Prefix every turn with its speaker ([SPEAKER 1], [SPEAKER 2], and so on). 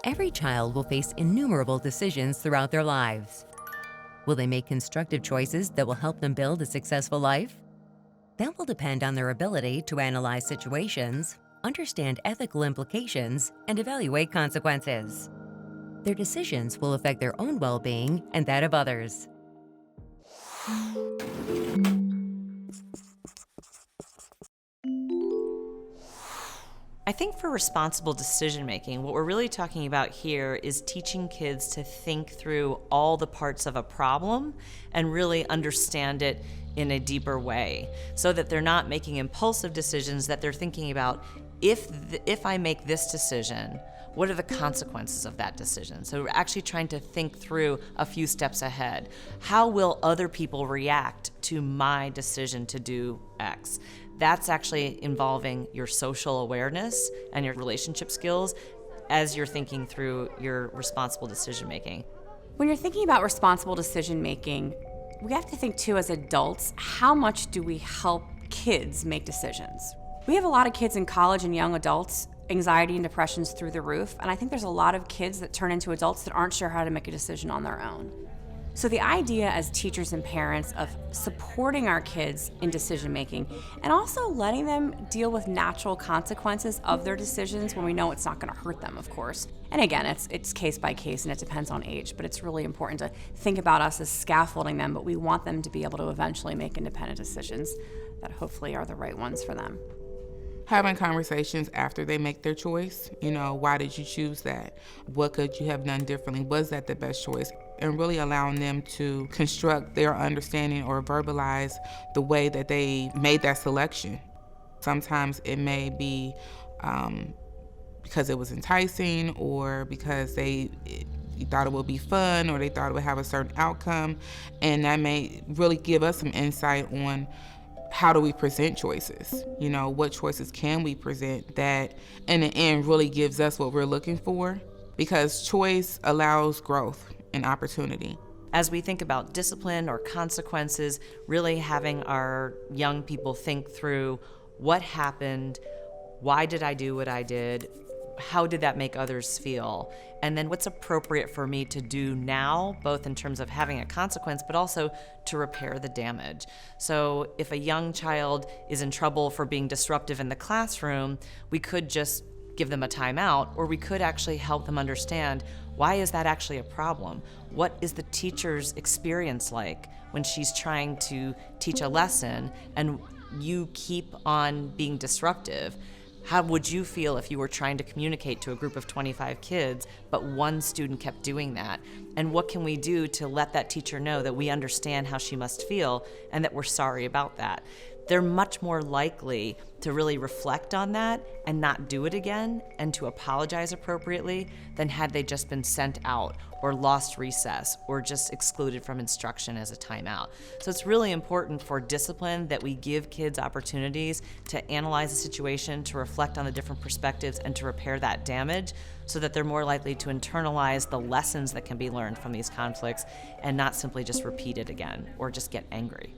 [SPEAKER 1] Every child will face innumerable decisions throughout their lives. Will they make constructive choices that will help them build a successful life? That will depend on their ability to analyze situations, understand ethical implications, and evaluate consequences. Their decisions will affect their own well-being and that of others.
[SPEAKER 2] I think for responsible decision making, what we're really talking about here is teaching kids to think through all the parts of a problem and really understand it in a deeper way, so that they're not making impulsive decisions, that they're thinking about, if I make this decision, what are the consequences of that decision? So we're actually trying to think through a few steps ahead. How will other people react to my decision to do X? That's actually involving your social awareness and your relationship skills as you're thinking through your responsible decision making.
[SPEAKER 3] When you're thinking about responsible decision making, we have to think too as adults, how much do we help kids make decisions? We have a lot of kids in college and young adults, anxiety and depression's through the roof, and I think there's a lot of kids that turn into adults that aren't sure how to make a decision on their own. So the idea as teachers and parents of supporting our kids in decision making and also letting them deal with natural consequences of their decisions when we know it's not going to hurt them, of course. And again, it's case by case and it depends on age, but it's really important to think about us as scaffolding them, but we want them to be able to eventually make independent decisions that hopefully are the right ones for them.
[SPEAKER 4] Having conversations after they make their choice, why did you choose that? What could you have done differently? Was that the best choice? And really allowing them to construct their understanding or verbalize the way that they made that selection. Sometimes it may be because it was enticing, or because they thought it would be fun, or they thought it would have a certain outcome, and that may really give us some insight on how do we present choices? What choices can we present that in the end really gives us what we're looking for? Because choice allows growth and opportunity.
[SPEAKER 2] As we think about discipline or consequences, really having our young people think through what happened, why did I do what I did, how did that make others feel, and then what's appropriate for me to do now, both in terms of having a consequence, but also to repair the damage. So if a young child is in trouble for being disruptive in the classroom, we could just give them a timeout, or we could actually help them understand, why is that actually a problem? What is the teacher's experience like when she's trying to teach a lesson and you keep on being disruptive? How would you feel if you were trying to communicate to a group of 25 kids, but one student kept doing that? And what can we do to let that teacher know that we understand how she must feel and that we're sorry about that? They're much more likely to really reflect on that and not do it again and to apologize appropriately than had they just been sent out or lost recess or just excluded from instruction as a timeout. So it's really important for discipline that we give kids opportunities to analyze the situation, to reflect on the different perspectives, and to repair that damage so that they're more likely to internalize the lessons that can be learned from these conflicts and not simply just repeat it again or just get angry.